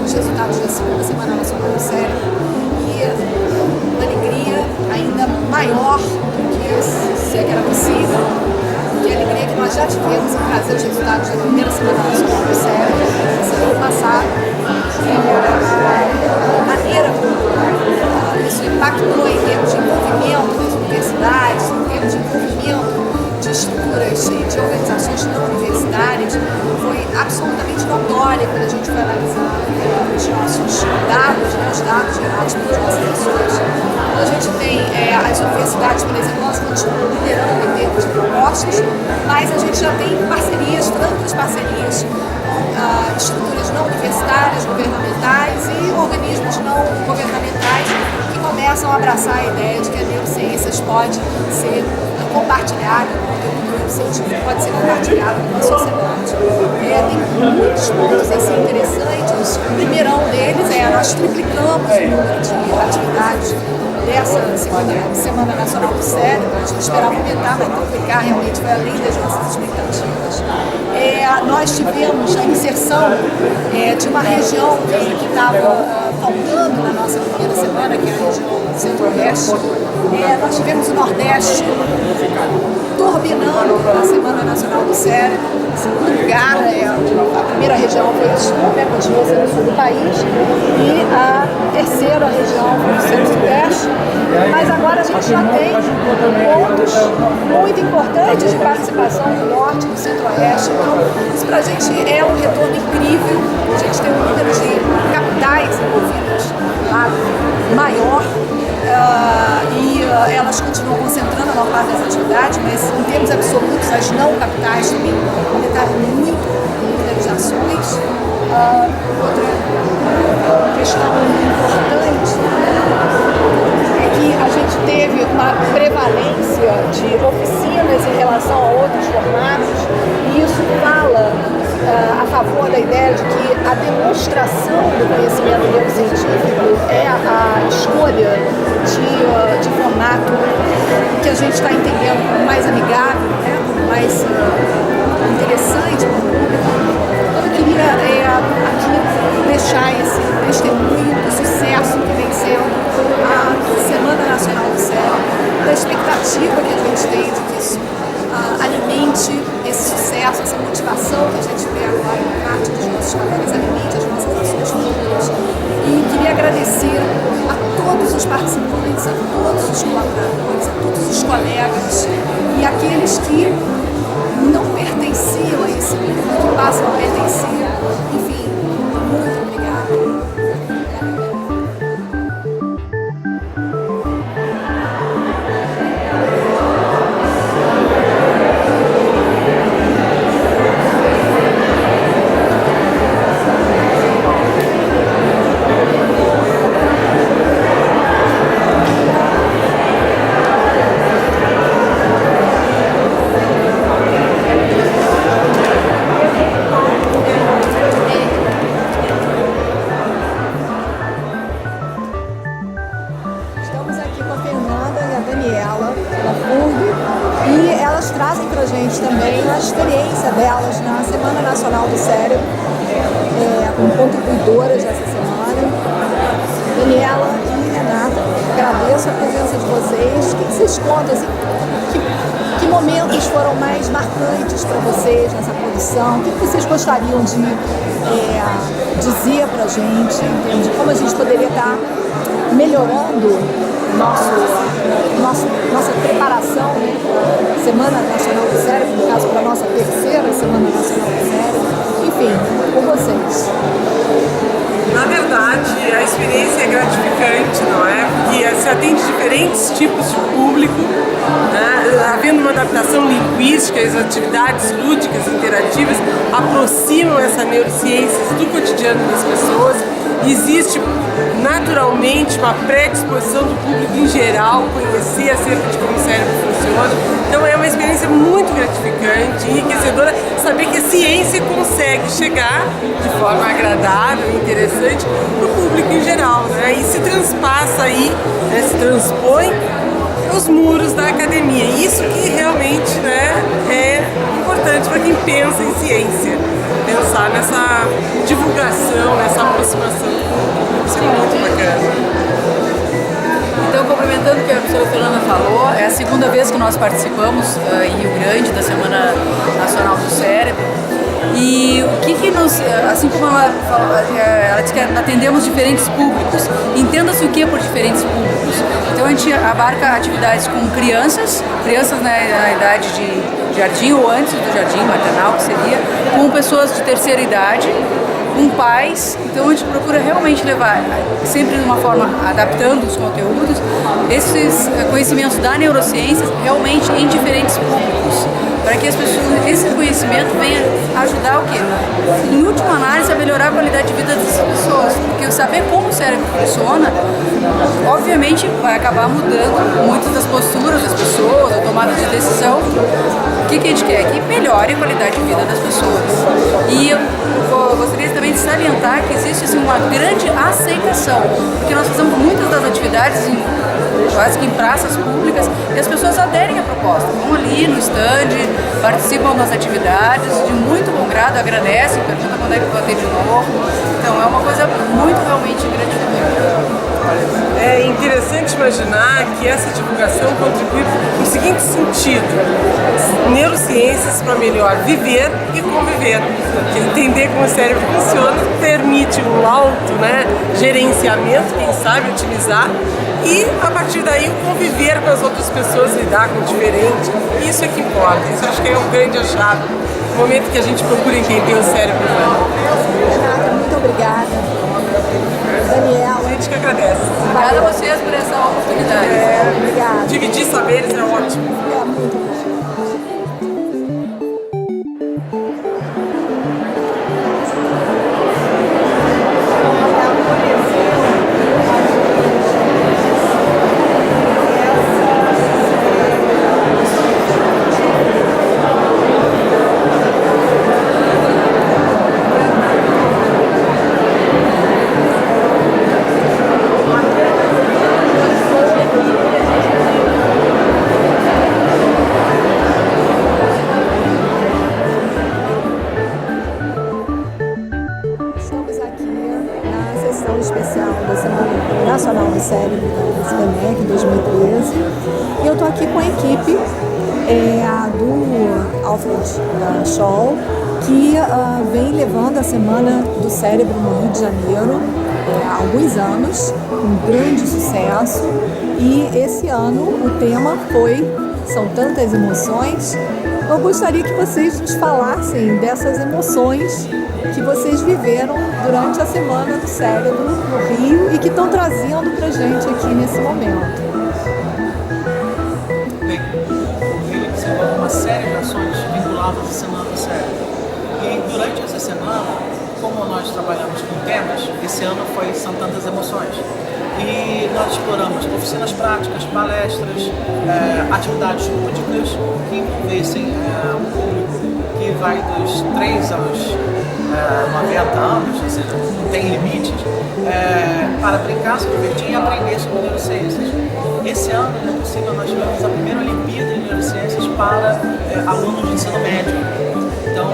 os resultados da segunda Semana Nacional do Cérebro e uma alegria ainda maior do que se é que era possível, que a alegria que nós já tivemos em trazer os resultados da primeira Semana Nacional do Cérebro semana passada, a maneira como isso impactou em termos de envolvimento das universidades, em termos de envolvimento de estruturas e de organizações não universitárias, foi absolutamente notória quando a gente foi analisar os nossos dados, os dados gerados pelas nossas pessoas. Quando a gente tem as universidades, por exemplo, nós continuamos liderando em termos de propostas, mas a gente já tem parcerias, tantas parcerias com estruturas não universitárias, governamentais e organismos não governamentais que começam a abraçar a ideia de que a neurociências pode ser compartilhada, o conteúdo científico pode ser compartilhado com a sociedade. Tem muitos pontos assim, interessantes. O primeirão deles nós triplicamos o número de atividades dessa segunda Semana Nacional do Cérebro. A gente esperava aumentar, mas triplicar realmente foi além das nossas expectativas. Nós tivemos a inserção de uma região que estava faltando na nossa primeira semana, que é a região centro-oeste. Nós tivemos o Nordeste turbinando a Semana Nacional do Cérebro. Em segundo lugar, a primeira região foi o Sul, continua sendo o Sul do país, e a terceira região foi o Centro-Sudeste. Mas agora a gente já tem pontos muito importantes de participação do Norte e do Centro-Oeste. Então, isso para a gente é um retorno incrível. A gente tem um número de capitais envolvidas lá maior. Elas continuam concentrando a maior parte das atividades, mas em termos absolutos, as não capitais também aumentaram muito o número de ações. Outra questão importante é que a gente teve uma prevalência de oficinas em relação a outros formatos, e isso fala a favor da ideia de que a demonstração do conhecimento neurocientífico é a escolha de formato que a gente está entendendo como mais amigável, como mais interessante para o público. Então eu queria aqui deixar esse testemunho do sucesso que vem sendo a Semana Nacional do Cérebro, da expectativa que a gente tem de que isso alimente esse sucesso, essa motivação que a gente vê agora por parte dos nossos colegas, alimente as nossas ações futuras. E queria agradecer a todos os participantes, a todos os colaboradores, a todos os colegas e aqueles que não pertenciam a esse grupo, que passam a pertencer. Enfim, muito obrigada. Trazem para a gente também a experiência delas na Semana Nacional do Cérebro, como contribuidoras dessa semana. Daniela e Renata, agradeço a presença de vocês. O que vocês contam? Assim, que momentos foram mais marcantes para vocês nessa produção? O que vocês gostariam de dizer para a gente em termos de como a gente poderia estar melhorando nossa preparação para a Semana Nacional do Cérebro, no caso para a nossa terceira Semana Nacional do Cérebro, enfim, com vocês. Na verdade, a experiência é gratificante, não é? Porque se atende diferentes tipos de público, né? Havendo uma adaptação linguística, as atividades lúdicas, interativas, aproximam essa neurociências do cotidiano das pessoas. Existe naturalmente uma predisposição do público em geral conhecer acerca de como o cérebro funciona. Então é uma experiência muito gratificante, enriquecedora, saber que a ciência consegue chegar de forma agradável e interessante para o público em geral, né? E se transpassa aí, né, se transpõe os muros da academia. Isso que realmente, né, é importante para quem pensa em ciência. pensar nessa divulgação, nessa aproximação do público. Isso é muito bacana. Então, complementando o que a professora Fernanda falou, é a segunda vez que nós participamos em Rio Grande da Semana Nacional do Cérebro. E o que nos, assim como ela disse que atendemos diferentes públicos, entenda-se o que por diferentes públicos. Então a gente abarca atividades com crianças na idade de jardim ou antes do jardim maternal, que seria, com pessoas de terceira idade, com pais. Então a gente procura realmente levar, sempre de uma forma adaptando os conteúdos, esses conhecimentos da neurociência realmente em diferentes públicos, para que as pessoas, esse conhecimento venha ajudar o quê? Em última análise, a melhorar a qualidade de vida das pessoas, porque saber como o cérebro funciona, obviamente vai acabar mudando muitas das posturas das pessoas, a tomada de decisão. O que a gente quer? Que melhore a qualidade de vida das pessoas. E eu gostaria também de salientar que existe assim, uma grande aceitação, porque nós fazemos muitas das atividades quase que em praças públicas e as pessoas aderem à proposta, vão ali no stand, participam das atividades de muito bom grado, agradecem, perguntam quando é que vou ter de novo. Então é uma coisa muito realmente gratificante. É interessante imaginar que essa divulgação contribui no seguinte sentido: neurociências para melhor viver e conviver. Porque entender como o cérebro funciona permite um alto gerenciamento, quem sabe utilizar, e a partir daí o conviver com as outras pessoas, lidar com o diferente. Isso é que importa, isso acho que é um grande achado no momento que a gente procura entender o cérebro humano. Renata, muito obrigada. Daniela. A gente que agradece. Obrigada a vocês por essa oportunidade. Obrigada. Dividir saberes é ótimo. É muito bom. Especial da Semana Nacional do Cérebro da SBMEC 2013 e eu estou aqui com a equipe do Alfred Scholl, que vem levando a Semana do Cérebro no Rio de Janeiro há alguns anos, com grande sucesso, e esse ano o tema São Tantas Emoções. Eu gostaria que vocês nos falassem dessas emoções que vocês viveram durante a Semana do Cérebro no Rio e que estão trazendo pra gente aqui nesse momento. Bem, o Rio desenvolve uma série de ações vinculadas à Semana do Cérebro. E durante essa semana, como nós trabalhamos com temas, esse ano foi São Tantas Emoções. E nós exploramos oficinas práticas, palestras, atividades lúdicas que envolvessem um público que vai dos 3 aos 90 anos, ou seja, não tem limites, para brincar, se divertir e aprender sobre neurociências. Esse ano, é possível, nós tivemos a primeira Olimpíada de Neurociências para alunos de ensino médio. Então,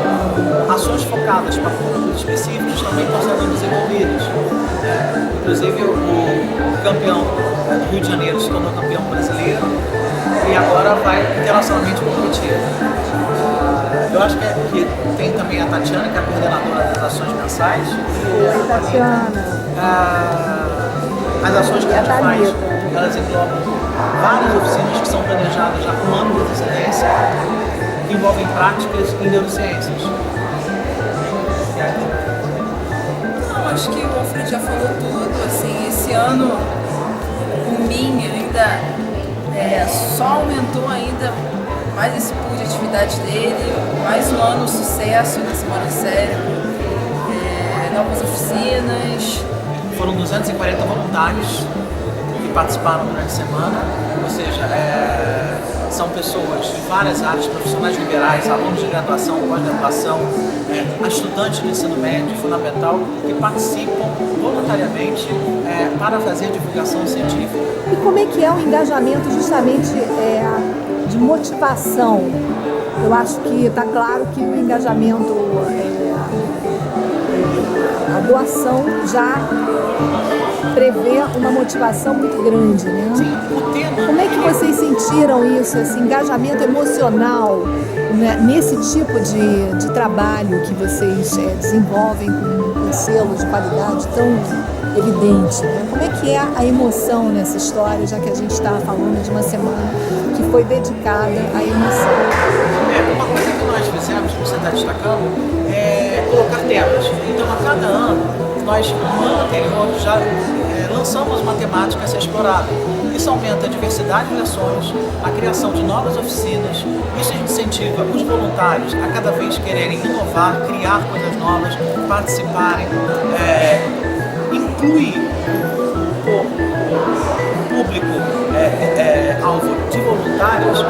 ações focadas para públicos específicos também estão sendo desenvolvidas. Inclusive, o campeão do Rio de Janeiro se tornou campeão brasileiro e agora vai internacionalmente competir. Eu acho que tem também a Tatiana, que é a coordenadora das ações mensais. Oi, Tatiana. As ações que a gente faz, elas englobam várias oficinas que são planejadas já com anos de antecedência, que envolvem práticas em neurociências. Não, acho que o Alfred já falou tudo. Assim, esse ano o MIM ainda só aumentou ainda mais esse pool de atividades dele, mais um ano de sucesso na Semana do Cérebro, novas oficinas. Foram 240 voluntários que participaram durante a semana, ou seja, são pessoas de várias áreas, profissionais liberais, alunos de graduação, pós-graduação, estudantes do ensino médio fundamental, que participam voluntariamente para fazer divulgação científica. E como é que é o engajamento justamente de motivação eu acho que está claro que o engajamento, a doação já prevê uma motivação muito grande, né? Sim, o tema... Como é que vocês sentiram isso, esse engajamento emocional, né, nesse tipo de trabalho que vocês desenvolvem com um selo de qualidade tão evidente, né? Como é que é a emoção nessa história, já que a gente está falando de uma semana que foi dedicada à emoção? Uma coisa que nós fizemos, que você está destacando, é colocar temas. Então, a cada ano, nós, no ano anterior, já lançamos uma temática a ser explorada. Isso aumenta a diversidade de ações, a criação de novas oficinas. Isso incentiva os voluntários a cada vez quererem inovar, criar coisas novas, participarem, inclui o público alvo de voluntários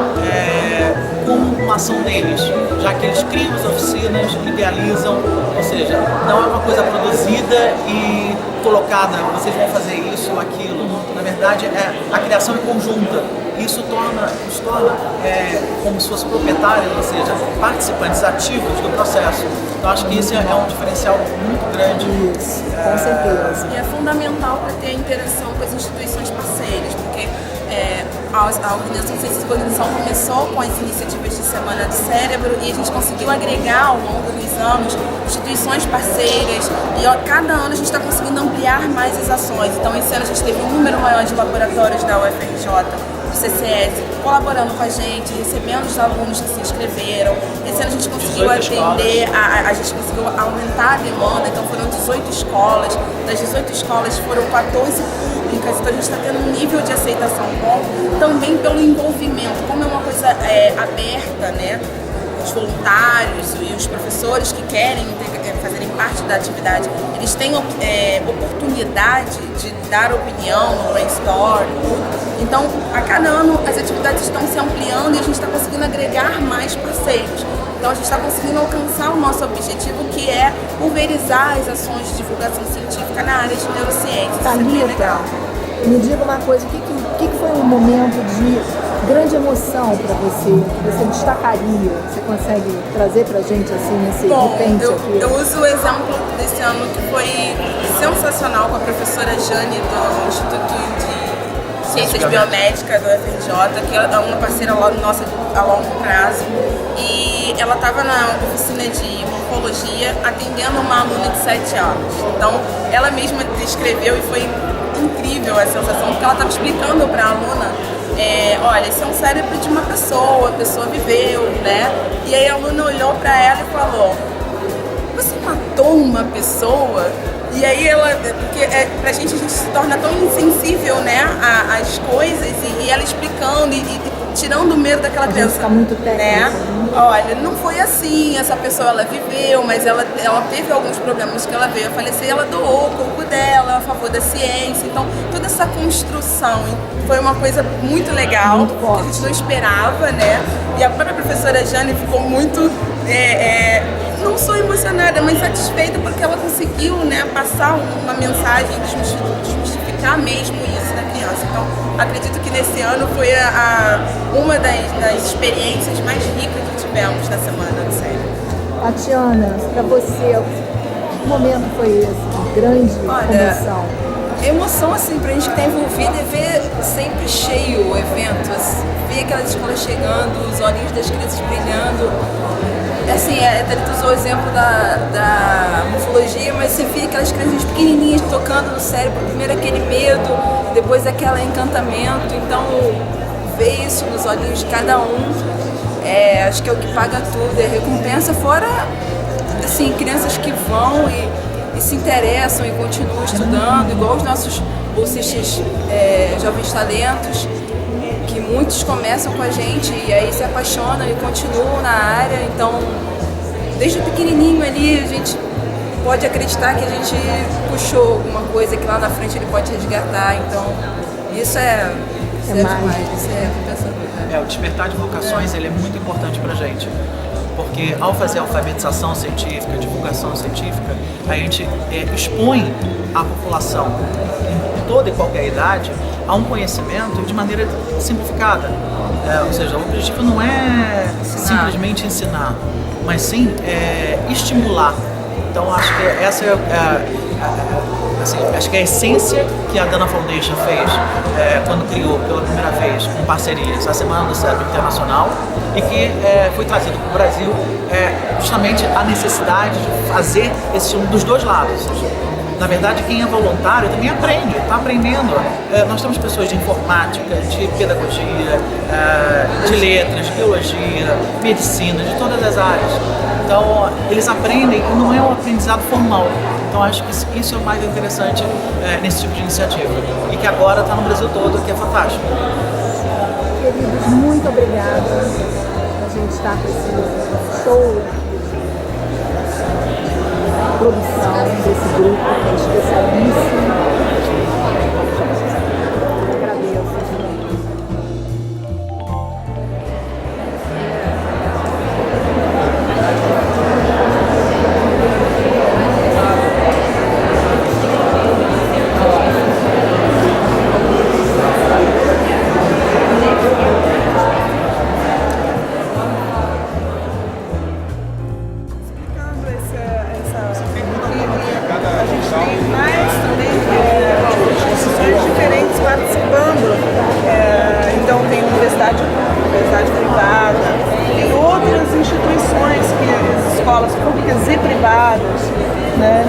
como uma ação deles, já que eles criam as oficinas, idealizam, ou seja, não é uma coisa produzida e colocada, vocês vão fazer isso ou aquilo. Na verdade, a criação é conjunta. Isso os torna como se fossem proprietários, ou seja, participantes ativos do processo. Então, acho que esse é um diferencial muito grande. Isso, com certeza. E é fundamental para ter a interação com as instituições parceiras, porque a Organização Ciências e Cognição começou com as iniciativas de Semana do Cérebro e a gente conseguiu agregar ao longo dos anos instituições parceiras e cada ano a gente está conseguindo ampliar mais as ações. Então esse ano a gente teve um número maior de laboratórios da UFRJ, do CCS, colaborando com a gente, recebendo os alunos que se inscreveram. Esse ano a gente conseguiu atender, a gente conseguiu aumentar a demanda, então foram 18 escolas, das 18 escolas foram 14 públicas, então a gente está tendo um nível de aceitação bom, também pelo envolvimento, como é uma coisa aberta, né? Os voluntários e os professores que querem fazerem parte da atividade, eles têm oportunidade de dar opinião no brainstorm, então a cada ano as atividades estão se ampliando e a gente está conseguindo agregar mais parceiros. Então a gente está conseguindo alcançar o nosso objetivo, que é pulverizar as ações de divulgação científica na área de neurociência. Thalita, me diga uma coisa, o que foi um momento de grande emoção para você, que você destacaria? Você consegue trazer para a gente assim, nesse repente aqui? Eu uso o exemplo desse ano que foi sensacional com a professora Jane do Instituto de Ciências Biomédicas do UFRJ, que é uma parceira nossa a longo prazo, e ela estava na oficina de morfologia atendendo uma aluna de 7 anos. Então ela mesma descreveu e foi incrível a sensação, porque ela estava explicando para a aluna, olha, esse é um cérebro de uma pessoa, a pessoa viveu, né? E aí a aluna olhou para ela e falou, você matou uma pessoa? E aí porque pra gente se torna tão insensível, né, às coisas, e ela explicando e tirando o medo daquela criança. Fica muito técnica, né? Olha, não foi assim, essa pessoa ela viveu, mas ela teve alguns problemas que ela veio a falecer, ela doou o corpo dela a favor da ciência. Então, toda essa construção foi uma coisa muito legal, muito que a gente não esperava, né? E a própria professora Jane ficou muito, não só emocionada, mas satisfeita porque ela conseguiu, né, passar uma mensagem, desmistificar mesmo isso da criança. Então, acredito que nesse ano foi uma das experiências mais ricas que tivemos na Semana do Cérebro. Tatiana, para você, que momento foi esse? Grande emoção? Emoção, assim, pra gente que tá envolvida é ver sempre cheio o evento, ver aquelas escolas chegando, os olhinhos das crianças brilhando. Assim, a Thalita usou o exemplo da morfologia, mas você via aquelas crianças pequenininhas tocando no cérebro, primeiro aquele medo, depois aquele encantamento. Então, ver isso nos olhinhos de cada um, acho que é o que paga tudo, é recompensa, fora, assim, crianças que vão e se interessam e continuam estudando, igual os nossos bolsistas jovens talentos, que muitos começam com a gente e aí se apaixonam e continuam na área. Então, desde o pequenininho ali, a gente pode acreditar que a gente puxou alguma coisa que lá na frente ele pode resgatar. Então, isso é demais, isso é compensador. O despertar de vocações ele é muito importante pra gente. porque ao fazer alfabetização científica, divulgação científica, a gente expõe a população em toda e qualquer idade a um conhecimento de maneira simplificada. Ou seja, o objetivo não é simplesmente ensinar, mas sim estimular. Então acho que essa acho que a essência que a Dana Foundation fez quando criou pela primeira vez com parcerias a Semana do Cérebro Internacional e que foi trazido para o Brasil justamente a necessidade de fazer esse dos dois lados. Na verdade, quem é voluntário também aprende, está aprendendo. Nós temos pessoas de informática, de pedagogia, de letras, de biologia, medicina, de todas as áreas. Então, eles aprendem e não é um aprendizado formal. Então, acho que isso é o mais interessante nesse tipo de iniciativa. E que agora está no Brasil todo, que é fantástico. Queridos, muito obrigada. A gente está com esse show, produção desse grupo que é especialíssimo. Agradeço.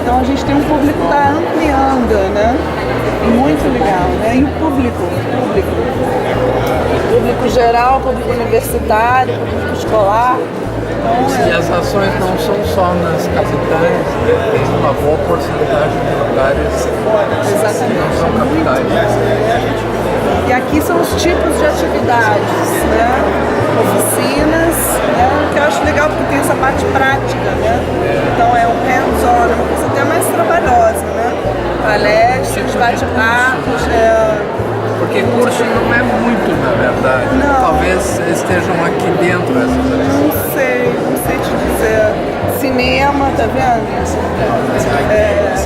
Então a gente tem um público que está ampliando, né? Muito legal, né? E o público geral, público universitário, público escolar. E as ações não são só nas capitais, tem uma boa porcentagem de lugares que não são capitais. E aqui são os tipos de atividades, né? Oficinas, né? Que eu acho legal porque tem essa parte prática, né? Então é um hands-on, é uma coisa até mais trabalhosa, né? Palestras, bate-papos, Porque curso não é muito, na verdade. Não. Talvez estejam aqui dentro essas ações. Não sei te dizer. Cinema, tá vendo?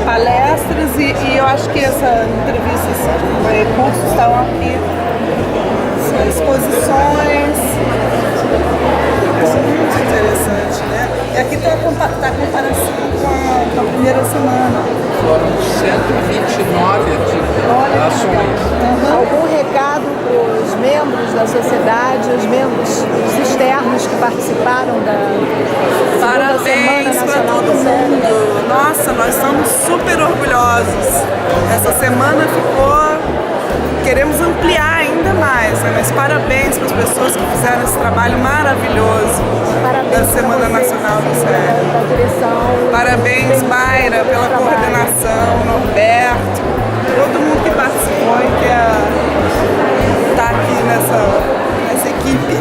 Palestras e eu acho que essa entrevista, esses recursos estão aqui. Exposições. Isso é muito interessante, né? E aqui está a comparação com a primeira semana. Foram 129 ações. Algum recado para os membros da sociedade, os membros os externos que participaram da Semana Parabéns para Nacional todo do Cérebro? mundo. Nossa, nós estamos super orgulhosos. Essa semana queremos ampliar ainda mais, né? Mas parabéns para as pessoas que fizeram esse trabalho maravilhoso da Semana Nacional do Cérebro. Da direção. Parabéns, Mayra, pela coordenação, Norberto, todo mundo que participou e que está aqui nessa equipe.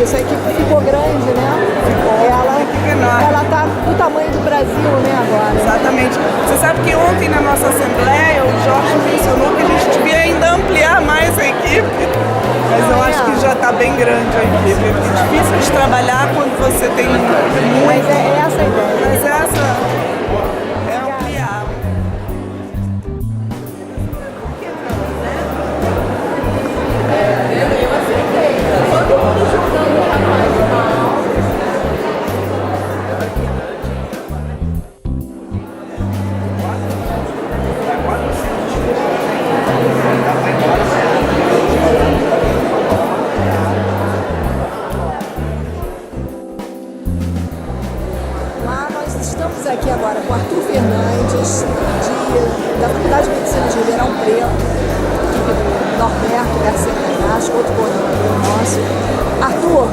Isso, a equipe ficou grande, né? Uma equipe enorme. Ela está do tamanho do Brasil, né, agora? Exatamente. Você sabe que ontem na nossa assembleia o Jorge mencionou que a gente devia ainda ampliar mais a equipe, mas eu acho que já está bem grande a equipe. É difícil de trabalhar quando você tem muito. Mas é essa a ideia. Mas essa é ampliar. Estamos aqui agora com Arthur Fernandes, da Faculdade de Medicina de Ribeirão Preto, equipe do Norberto Garcia Canacho, outro coordenador nosso. Arthur,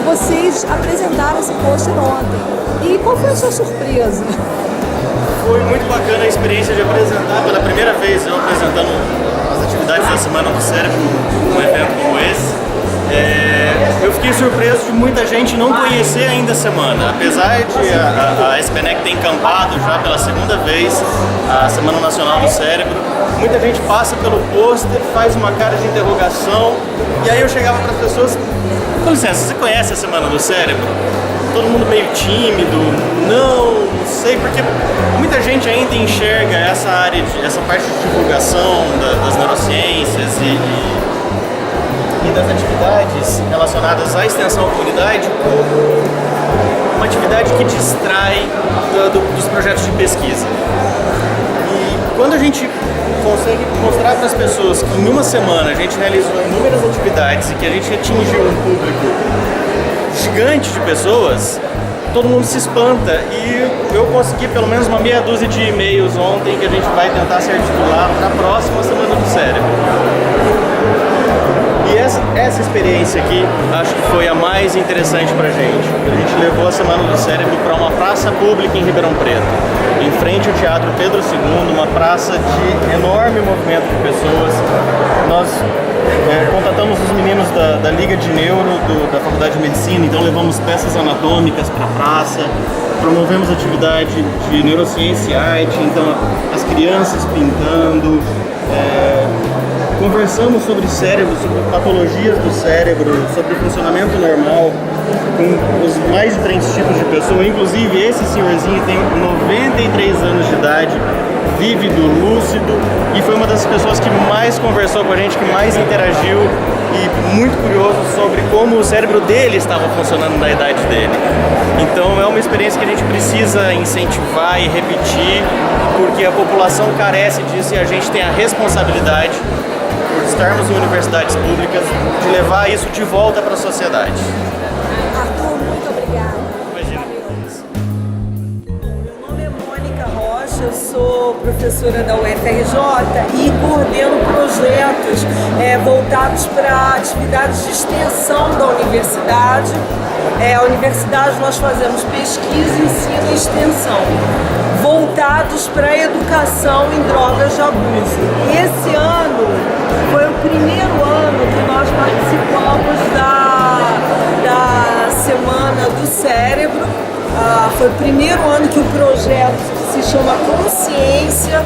vocês apresentaram esse pôster ontem. E qual foi a sua surpresa? Foi muito bacana a experiência de apresentar pela primeira vez, eu apresentando as atividades da Semana do Cérebro, um evento como esse. Eu fiquei surpreso de muita gente não conhecer ainda a semana, apesar de a SPNEC ter encampado já pela segunda vez a Semana Nacional do Cérebro. Muita gente passa pelo pôster, faz uma cara de interrogação, e aí eu chegava para as pessoas: com licença, você conhece a Semana do Cérebro? todo mundo meio tímido. Não sei, porque muita gente ainda enxerga essa área, essa parte de divulgação das neurociências e das atividades relacionadas à extensão à comunidade como uma atividade que distrai dos projetos de pesquisa. E quando a gente consegue mostrar para as pessoas que em uma semana a gente realizou inúmeras atividades e que a gente atingiu um público gigante de pessoas, todo mundo se espanta. E eu consegui pelo menos uma meia dúzia de e-mails ontem que a gente vai tentar se articular para a próxima Semana do Cérebro. E essa experiência aqui, acho que foi a mais interessante pra gente. A gente levou a Semana do Cérebro para uma praça pública em Ribeirão Preto, em frente ao Teatro Pedro II, uma praça de enorme movimento de pessoas. Nós contatamos os meninos da Liga de Neuro, da Faculdade de Medicina, então levamos peças anatômicas para a praça, promovemos atividade de neurociência e arte, então as crianças pintando, conversamos sobre cérebro, sobre patologias do cérebro, sobre funcionamento normal, com os mais diferentes tipos de pessoas. Inclusive, esse senhorzinho tem 93 anos de idade, vívido, lúcido, e foi uma das pessoas que mais conversou com a gente, que mais interagiu, e muito curioso sobre como o cérebro dele estava funcionando na idade dele. Então é uma experiência que a gente precisa incentivar e repetir, porque a população carece disso e a gente tem a responsabilidade, por estarmos em universidades públicas, de levar isso de volta para a sociedade. Arthur, muito obrigada. Imagina. Meu nome é Mônica Rocha, eu sou professora da UFRJ e coordeno projetos voltados para atividades de extensão da universidade. A universidade nós fazemos pesquisa, ensino e extensão, voltados para a educação em drogas de abuso. Esse ano foi o primeiro ano que nós participamos da Semana do Cérebro. Foi o primeiro ano que o projeto, que se chama Consciência,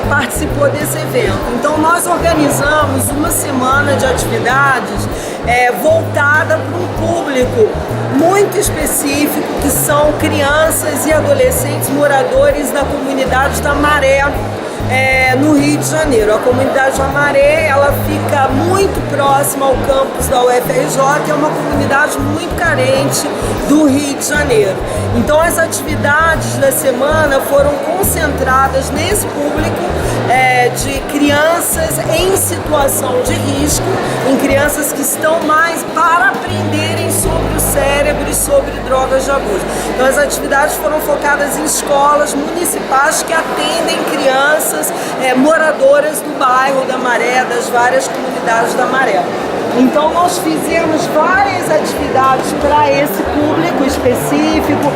participou desse evento. Então nós organizamos uma semana de atividades voltada para um público muito específico, que são crianças e adolescentes moradores da comunidade da Maré, no Rio de Janeiro. A comunidade da Maré, ela fica muito próxima ao campus da UFRJ, é uma comunidade muito carente do Rio de Janeiro. Então as atividades da semana foram concentradas nesse público de crianças em situação de risco, em crianças que estão mais para aprenderem sobre o cérebro e sobre drogas de abuso. Então as atividades foram focadas em escolas municipais que atendem crianças moradoras do bairro da Maré, das várias comunidades da Maré. Então nós fizemos várias atividades para esse público específico,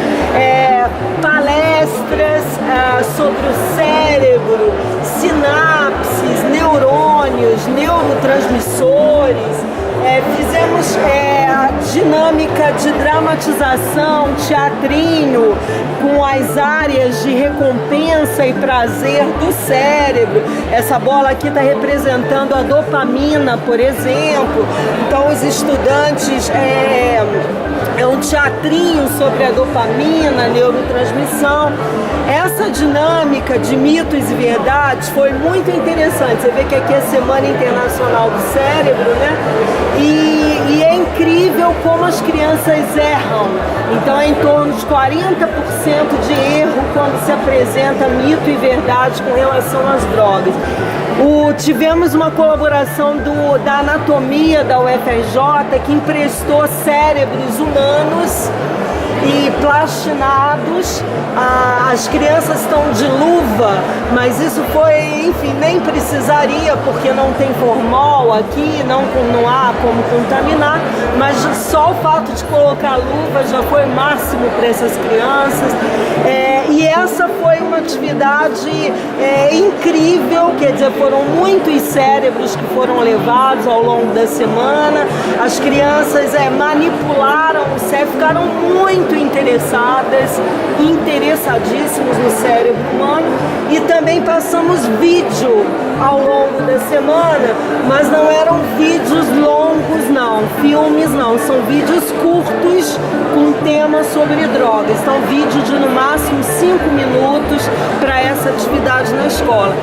palestras sobre o cérebro, sinapses, neurônios, neurotransmissores. Fizemos a dinâmica de dramatização, teatrinho, com as áreas de recompensa e prazer do cérebro. Essa bola aqui está representando a dopamina, por exemplo. Então os estudantes um teatrinho sobre a dopamina, neurotransmissão. Essa dinâmica de mitos e verdades foi muito interessante. Você vê que aqui é a Semana Internacional do Cérebro, né? E é incrível como as crianças erram. Então é em torno de 40% de erro quando se apresenta mito e verdade com relação às drogas. Tivemos uma colaboração da anatomia da UFRJ, que emprestou cérebros humanos e plastinados. As crianças estão de luva, mas isso foi, enfim, nem precisaria, porque não tem formol aqui, não há como contaminar, mas só o fato de colocar a luva já foi máximo para essas crianças. E essa foi uma atividade incrível, quer dizer, foram muitos cérebros que foram levados ao longo da semana. As crianças manipularam o cérebro, ficaram muito interessadíssimos no cérebro humano, e também passamos vídeo ao longo da semana, mas não eram vídeos longos não, filmes não. não, são vídeos curtos com temas sobre drogas. Então, vídeo de no máximo 5 minutos para essa atividade na escola.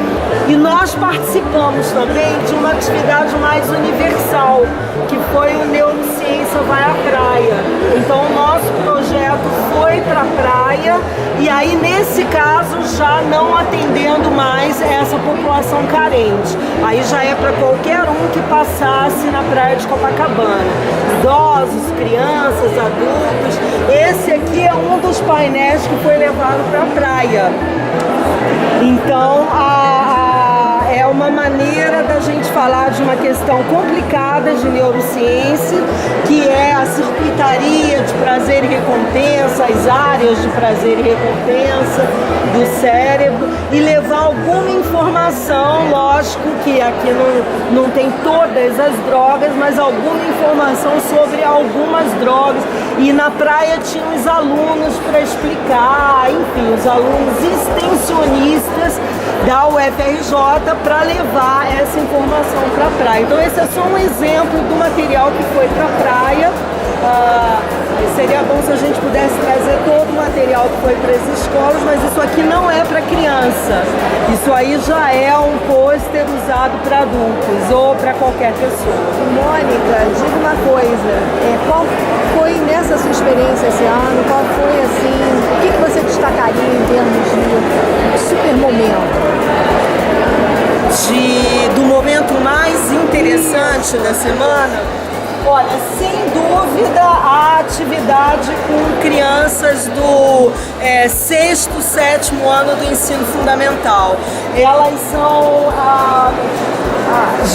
E nós participamos também de uma atividade mais universal, que foi o Neurociência Vai à Praia. Então, o nosso projeto foi para a praia e aí, nesse caso, já não atendendo mais essa população carente. Aí já é para qualquer um que passasse na praia de Copacabana. Idosos, crianças, adultos. Esse aqui é um dos painéis que foi levado para a praia. Então, é uma maneira da gente falar de uma questão complicada de neurociência, que é a circuitaria de prazer e recompensa, as áreas de prazer e recompensa do cérebro, e levar alguma informação, lógico que aqui não tem todas as drogas, mas alguma informação sobre algumas drogas. E na praia tinha os alunos para explicar, enfim, os alunos extensionistas da UFRJ para levar essa informação para a praia. Então esse é só um exemplo do material que foi para a praia. Seria bom se a gente pudesse trazer todo o material que foi para as escolas, mas isso aqui não é para criança. Isso aí já é um pôster usado para adultos ou para qualquer pessoa. Mônica, diga uma coisa, qual foi nessa sua experiência esse ano, qual foi assim, o que você destacaria em termos de super momento? Do momento mais interessante da semana? Olha, sem dúvida a atividade com crianças do 6º, 7º ano do ensino fundamental. Elas são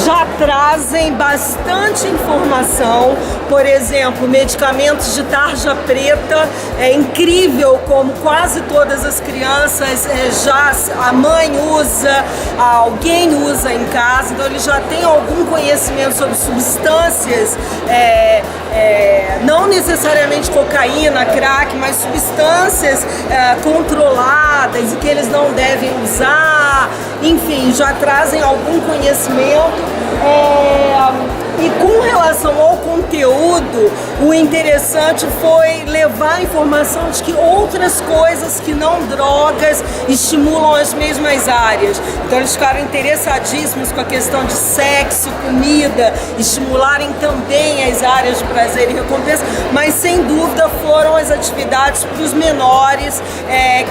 já trazem bastante informação, por exemplo, medicamentos de tarja preta. É incrível como quase todas as crianças já a mãe usa, alguém usa em casa, então eles já têm algum conhecimento sobre substâncias, não necessariamente cocaína, crack, mas substâncias controladas e que eles não devem usar, enfim, já trazem algum conhecimento. E com relação ao conteúdo, o interessante foi levar a informação de que outras coisas que não drogas estimulam as mesmas áreas. Então eles ficaram interessadíssimos com a questão de sexo, comida, estimularem também as áreas de prazer e recompensa, mas sem dúvida foram as atividades para os menores,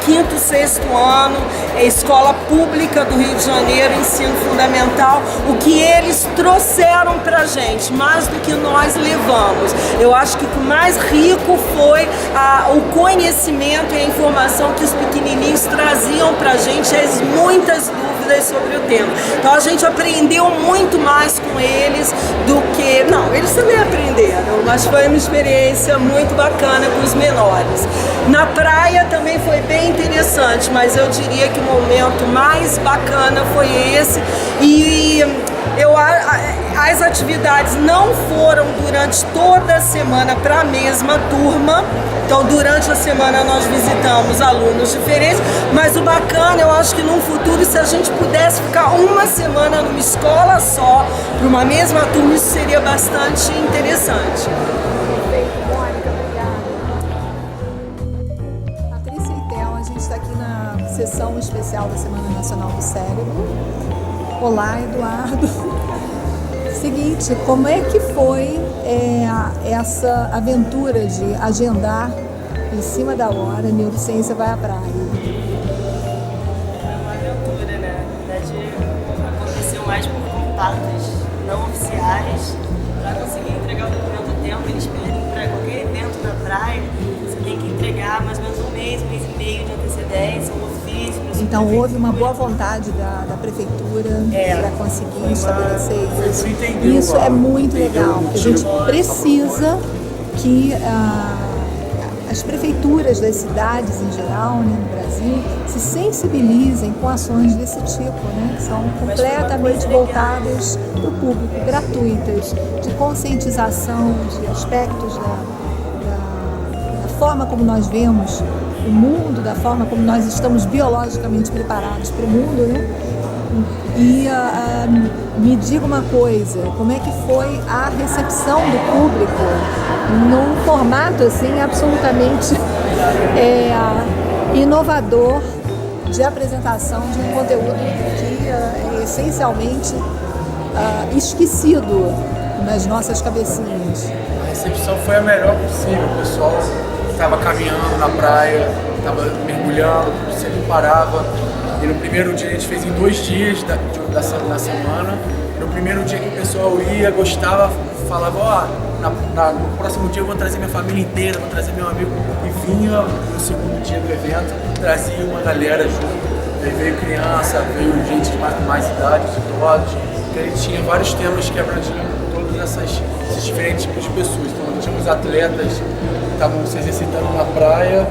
5º, 6º ano, escola pública do Rio de Janeiro, ensino fundamental, o que eles trouxeram para a gente, mais do que nós levamos. Eu acho que o mais rico foi o conhecimento e a informação que os pequenininhos traziam para a gente, as muitas dúvidas sobre o tema. Então a gente aprendeu muito mais com eles do que... Não, eles também aprenderam, mas foi uma experiência muito bacana com os menores. Na praia também foi bem interessante, mas eu diria que o momento mais bacana foi esse. E as atividades não foram durante toda a semana para a mesma turma. Então, durante a semana nós visitamos alunos diferentes, mas o bacana, eu acho que no futuro, se a gente pudesse ficar uma semana numa escola só, para uma mesma turma, isso seria bastante interessante. Perfeito, Mônica, obrigada. Patrícia e Theo, a gente está aqui na sessão especial da Semana Nacional do Cérebro. Olá, Eduardo. Seguinte, como é que foi essa aventura de agendar em cima da hora, Neurociência Vai à Praia? É uma aventura, né? Na verdade, aconteceu mais por contatos não oficiais. Para conseguir entregar o documento a tempo, eles pedem para qualquer evento na praia, você tem que entregar mais ou menos um mês e meio de antecedência, um ofício. Então houve uma boa vontade da prefeitura para conseguir estabelecer isso. Isso é muito legal, porque a gente precisa que as prefeituras das cidades em geral, né, no Brasil, se sensibilizem com ações desse tipo, né, que são completamente voltadas para o público, gratuitas, de conscientização de aspectos da forma como nós vemos o mundo, da forma como nós estamos biologicamente preparados para o mundo, né? Me diga uma coisa, como é que foi a recepção do público num formato assim absolutamente inovador de apresentação de um conteúdo que é essencialmente esquecido nas nossas cabecinhas? A recepção foi a melhor possível. O pessoal estava caminhando na praia, estava mergulhando, sempre parava. E no primeiro dia a gente fez em 2 dias da semana. No primeiro dia que o pessoal ia, gostava, falava, no próximo dia eu vou trazer minha família inteira, vou trazer meu amigo. E vinha no segundo dia do evento, trazia uma galera junto. Aí veio criança, veio gente de mais idade, idosos. Então a gente tinha vários temas que abrangiam todos esses diferentes tipos de pessoas. Então tínhamos atletas que estavam se exercitando na praia,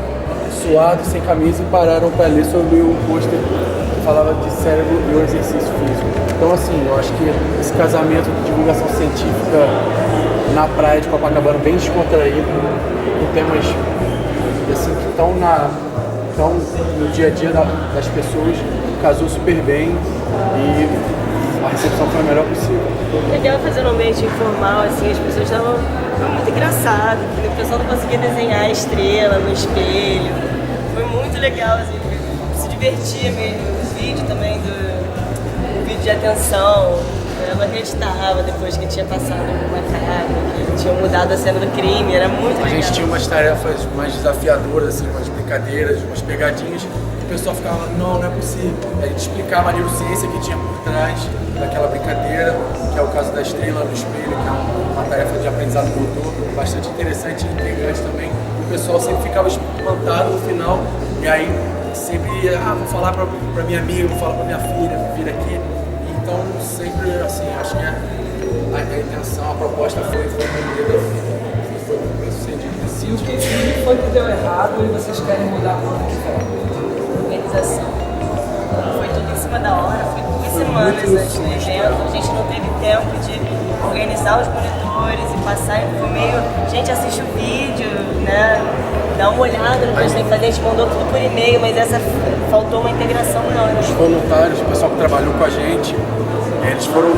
suados, sem camisa, e pararam para ler sobre o pôster que falava de cérebro e o exercício físico. Então assim, eu acho que esse casamento de divulgação científica na praia de Copacabana, bem descontraído, com temas assim, que estão no dia a dia das pessoas, casou super bem e a recepção foi a melhor possível. Legal fazer um ambiente informal, assim, as pessoas estavam muito engraçado, porque o pessoal não conseguia desenhar a estrela no espelho. Foi muito legal, assim, se divertia mesmo. O vídeo também do vídeo de atenção, eu não acreditava depois que tinha passado uma cara, que tinham mudado a cena do crime, era muito legal. A gente tinha umas tarefas mais desafiadoras, assim, umas brincadeiras, umas pegadinhas, e o pessoal ficava, não é possível. A gente explicava a neurociência que tinha por trás daquela brincadeira, que é o caso da estrela no espelho, que é uma tarefa de aprendizado motor bastante interessante e intrigante também. O pessoal sempre ficava espantado no final, e aí sempre ia, vou falar pra minha amiga, vou falar pra minha filha, vir aqui. Então sempre, assim, acho que a intenção, a proposta foi cumprida, foi bem sucedida. E o que foi que deu errado e vocês querem mudar para o ano que vem? Organização. Foi tudo em cima da hora, foi 2 semanas antes do evento, a gente não teve tempo de organizar os monitores e passar por meio, gente, assiste o vídeo, né? Dá uma olhada no que a gente tem que fazer, a gente mandou tudo por e-mail, mas faltou uma integração não. Os voluntários, o pessoal que trabalhou com a gente, eles foram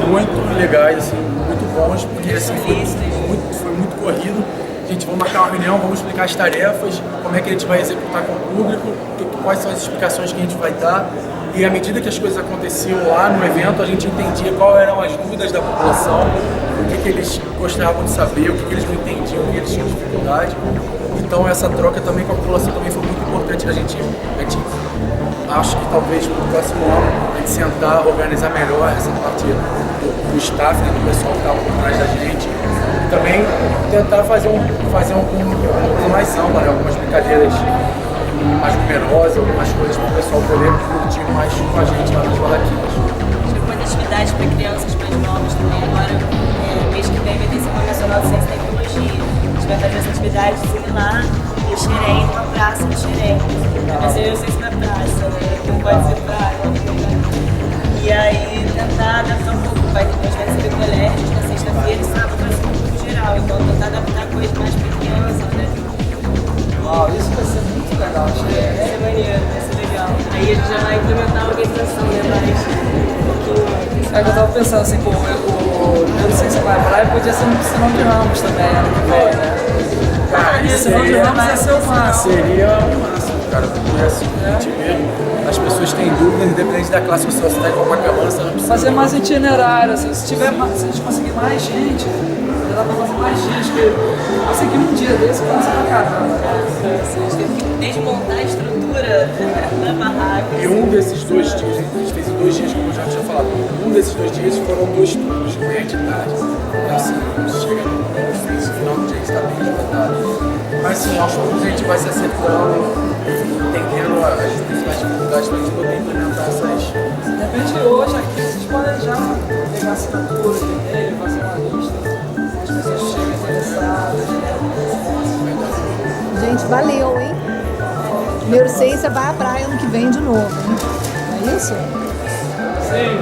muito legais, assim, muito bons, porque assim, foi muito corrido. Gente, vamos marcar uma reunião, vamos explicar as tarefas, como é que a gente vai executar com o público, quais são as explicações que a gente vai dar. E à medida que as coisas aconteciam lá no evento, a gente entendia quais eram as dúvidas da população, o que eles gostavam de saber, o que eles não entendiam, o que eles tinham dificuldade. Então essa troca também com a população também foi muito importante. A gente acho que talvez no próximo ano a gente sentar, organizar melhor essa parte do staff, né, do pessoal que estava por trás da gente. E também tentar fazer uma coisa mais ampla, né, algumas brincadeiras mais numerosas, algumas coisas para o pessoal poder curtir mais com a gente lá nas barraquinhas. Algumas atividades para crianças mais novas também. Agora, mês que vem vai ter Semana Nacional de Ciência e Tecnologia. A gente vai fazer essa atividade lá em Xerém, numa praça de Xerém. Vai fazer eu sei se na praça, né? Não pode ser praia. E aí tentar adaptar um pouco. A gente vai receber colégios na sexta-feira e sábado vai ser um pouco geral. Então tentar adaptar coisas mais para crianças, né? Uau, isso vai ser muito legal. Vai ser maneiro, vai ser legal. Aí a gente já vai implementar a organização, né? Mais um pouquinho mais. É que eu tava pensando assim, pô, eu não sei se vai praia, podia ser um piscinão de Ramos também, ano que vem, né? Piscinão de Ramos ia ser o máximo. Seria o máximo, cara, porque assim, a gente vê, as pessoas têm dúvidas, independente da classe social, se está em Copacabana, você não precisa. Fazer mais itinerário, assim, se a gente conseguir mais gente, dá pra fazer mais gente, porque eu sei que um dia desse passa pra caramba. A gente teve que desmontar a estrutura da barraca. E um desses 2 dias, a gente fez em 2 dias, como eu já tinha falado, um desses 2 dias foram 2 turnos de manhã e de tarde. Então assim, chega no final do dia a gente está bem esgotado. Mas assim, aos poucos a gente vai se acertando, entendendo as principais dificuldades para a gente poder implementar essas. De repente hoje aqui vocês podem já pegar a assinatura, entender, fazer uma lista, as pessoas chegam interessadas. Gente, valeu, hein? Neurociência vai à praia ano que vem de novo, hein? É isso? Sim.